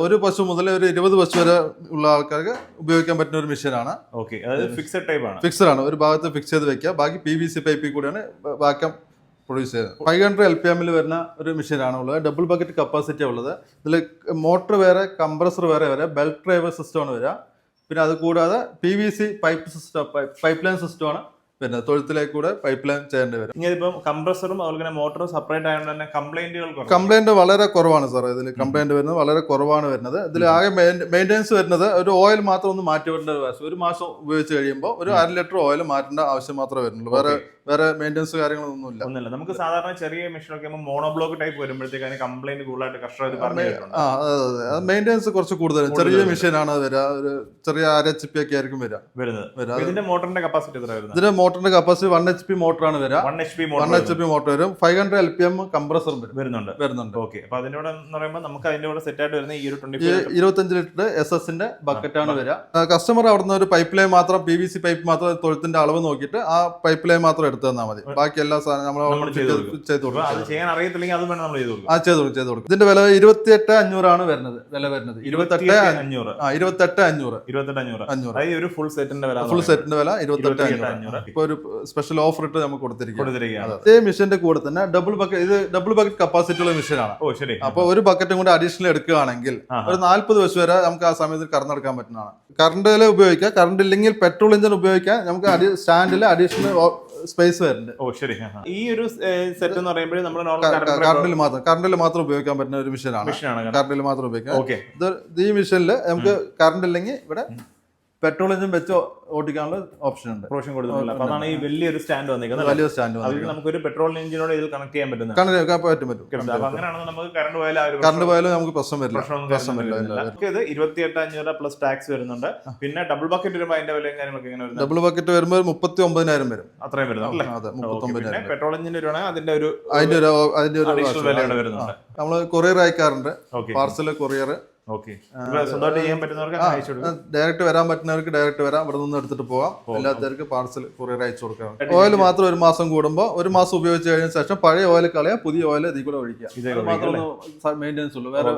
ഒരു പശു മുതൽ ഒരു 20 പശു വരെ ഉള്ള ആൾക്കാർക്ക് ഉപയോഗിക്കാൻ പറ്റുന്ന ഒരു മെഷീനാണ്. ഓക്കെ, അതായത് ഫിക്സഡ് ടൈപ്പ് ആണ്. ഫിക്സഡ് ആണ്, ഒരു ഭാഗത്ത് ഫിക്സ് ചെയ്ത് വെക്കുക, ബാക്കി PVC പൈപ്പിൽ കൂടെയാണ് വാക്യം പ്രൊഡ്യൂസ് ചെയ്യുന്നത്. 500 LPM വരുന്ന ഒരു മെഷീനാണ് ഉള്ളത്. ഡബിൾ ബക്കറ്റ് കപ്പാസിറ്റി ഉള്ളത്. ഇതിൽ മോട്ടർ വേറെ, കംപ്രസർ വേറെ വരെ, ബെൽറ്റ് ഡ്രൈവർ സിസ്റ്റമാണ് വരിക. പിന്നെ അത് കൂടാതെ PVC pipe system, pipe line സിസ്റ്റമാണ് വരുന്നത്. തൊഴുത്തിലേക്ക് കൂടെ പൈപ്പ് ലൈൻ ചെയ്യേണ്ടി വരും. ഇപ്പം കംപ്രസറും അതുപോലെ മോട്ടറും സെപ്പറേറ്റ് ആയതുകൊണ്ട് തന്നെ കംപ്ലൈന്റ് വളരെ കുറവാണ് സാർ. ഇതിൽ കംപ്ലൈന്റ് വരുന്നത് വളരെ കുറവാണ് വരുന്നത്. ഇതിൽ ആകെ മെയിൻ്റെനൻസ് വരുന്നത് ഒരു ഓയിൽ മാത്രം ഒന്ന് മാറ്റി വരേണ്ട ഒരു മാസം ഉപയോഗിച്ച് കഴിയുമ്പോൾ ഒരു 1/2 ലിറ്റർ ഓയിൽ മാറ്റേണ്ട ആവശ്യം മാത്രമേ വരുന്നുള്ളൂ. വേറെ മെയിൻ്റെനൻസ് കാര്യങ്ങളൊന്നുമില്ല. നമുക്ക് സാധാരണ ചെറിയ മെഷീനൊക്കെ മോണോബ്ലോക്ക് ടൈപ്പ് വരുമ്പോഴത്തേക്ക് കംപ്ലൈന്റ് കൂടുതലായിട്ട് കർഷകർ മെയിൻ്റെനൻസ് കുറച്ച് കൂടുതൽ. ചെറിയ മെഷീനാണ് അത് വരിക, ഒരു ചെറിയ 1/2 HP ഒക്കെ ആയിരിക്കും വരുന്നത്. ഇതിന്റെ മോട്ടറിന്റെ കപ്പാസിറ്റി എത്ര വരുന്നത്? ഇതിന്റെ മോട്ടറിന്റെ കപ്പാസിറ്റി 1 HP മോട്ടറാണ് വരിക. 1 HP മോട്ടർ വരും. 500 LPM കംപ്രസർ വരുന്നുണ്ട്. ഓക്കെ, അപ്പൊ അതിന്റെ കൂടെ എന്ന് പറയുമ്പോൾ നമുക്ക് അതിന്റെ കൂടെ സെറ്റ് ആയിട്ട് വരുന്ന ഈ ഒരു 25 ലിറ്റർ SS ന്റെ ബക്കറ്റാണ് വരിക. കസ്റ്റമർ അവിടുന്ന് ഒരു പൈപ്പ് ലൈൻ മാത്രം, PVC പൈപ്പ് മാത്രം തൊഴുത്തിന്റെ അളവ് നോക്കിയിട്ട് ആ പൈപ്പ് ലൈൻ മാത്രം എടുത്തു തന്നാൽ മതി. ബാക്കി എല്ലാ സാധനവും നമ്മൾ ചെയ്ത് കൊടുക്കും. ഇതിന്റെ വില 28,500 ആണ് വരുന്നത്. വില വരുന്നത് 28,500. ഫുൾ സെറ്റിന്റെ വില 28,500. ഇപ്പൊ ഒരു സ്പെഷ്യൽ ഓഫർ ഇട്ട് നമുക്ക് കൊടുത്തിരിക്കുകയാണ്. അതേ മെഷീന്റെ കൂടെ തന്നെ ഡബിൾ ബക്കറ്റ് കപ്പാസിറ്റി ഉള്ള മെഷീനാണ്. അപ്പൊ ഒരു ബക്കറ്റും കൂടെ അഡീഷണൽ എടുക്കുകയാണെങ്കിൽ ഒരു 40 വർഷം വരെ നമുക്ക് ആ സമയത്ത് കറന്നെടുക്കാൻ പറ്റുന്നതാണ്. കറണ്ടിൽ ഉപയോഗിക്കാം. കറണ്ട് ഇല്ലെങ്കിൽ പെട്രോൾ എഞ്ചിൻ ഉപയോഗിക്കാം. നമുക്ക് സ്റ്റാൻഡിൽ അഡീഷണൽ സ്പേസ് വരുന്നുണ്ട്. ഈ ഒരു സെറ്റ് എന്ന് പറയുമ്പോൾ നമ്മൾ കറണ്ടിൽ മാത്രം ഉപയോഗിക്കാൻ പറ്റുന്ന ഒരു മെഷീനാണ്. കറണ്ടിൽ മാത്രം ഉപയോഗിക്കാം. ഈ മെഷീനിൽ നമുക്ക് കറണ്ട് ഇല്ലെങ്കിൽ ഇവിടെ പെട്രോൾ എഞ്ചിൻ വെച്ച് ഓടിക്കാനുള്ള ഓപ്ഷൻ ഉണ്ട്. അതാണ് ഈ വലിയൊരു സ്റ്റാൻഡ് വന്നിരിക്കുന്നത്. വലിയ സ്റ്റാൻഡ് നമുക്കൊരു പെട്രോൾ എഞ്ചിനോട് ഇതിൽ കണക്ട് ചെയ്യാൻ പറ്റും. കറണ്ട് പോയാലും നമുക്ക് പ്രശ്നം വരില്ല. ഇത് 28,500 പ്ലസ് ടാക്സ് വരുന്നുണ്ട്. പിന്നെ ഡബിൾ ബക്കറ്റ് വരുമ്പോൾ അതിന്റെ വിലയും കാര്യങ്ങളൊക്കെ എങ്ങനെ വരും? ഡബിൾ ബക്കറ്റ് വരുമ്പോൾ 39,000 വരും. അത്രയും വരുന്നു. പെട്രോൾ എഞ്ചിൻ വരുവാണെങ്കിൽ അതിന്റെ ഒരു വരുന്നുണ്ട്. നമ്മൾ കൊറിയർ അയക്കാറുണ്ട്. പാർസൽ കൊറിയർ ഡയറക്റ്റ് വരാൻ പറ്റുന്നവർക്ക് ഡയറക്റ്റ് വരാം. ഇവിടെ നിന്ന് എടുത്തിട്ട് പോകാം. എല്ലാത്തവർക്ക് പാർസൽ കൊറിയർ അയച്ചു കൊടുക്കാം. ഓയിൽ മാത്രം ഒരു മാസം കൂടുമ്പോൾ, ഒരു മാസം ഉപയോഗിച്ച് കഴിഞ്ഞ ശേഷം പഴയ ഓയിൽ കളയാം, പുതിയ ഓയിൽ ഇതിൽ കൂടെ ഒഴിക്കാം. മെയിൻ്റെനൻസ് ഉള്ളൂ. വേറെ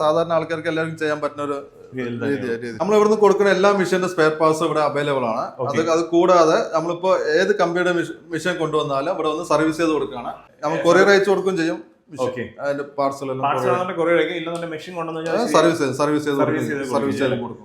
സാധാരണ ആൾക്കാർക്ക് എല്ലാവർക്കും ചെയ്യാൻ പറ്റുന്ന ഒരു രീതി. നമ്മൾ ഇവിടുന്ന് കൊടുക്കുന്ന എല്ലാ മെഷീന്റെ സ്പെയർ പാർട്സും ഇവിടെ അവൈലബിൾ ആണ്. അത് കൂടാതെ നമ്മളിപ്പോ ഏത് കമ്പനിയുടെ മെഷീൻ കൊണ്ടുവന്നാലും ഇവിടെ വന്ന് സർവീസ് ചെയ്ത് കൊടുക്കുകയാണ്. നമ്മൾ കൊറിയർ അയച്ചു കൊടുക്കുകയും ചെയ്യും. അതിന്റെ പാർസൽ സർവീസ് ചെയ്ത് കൊടുക്കും.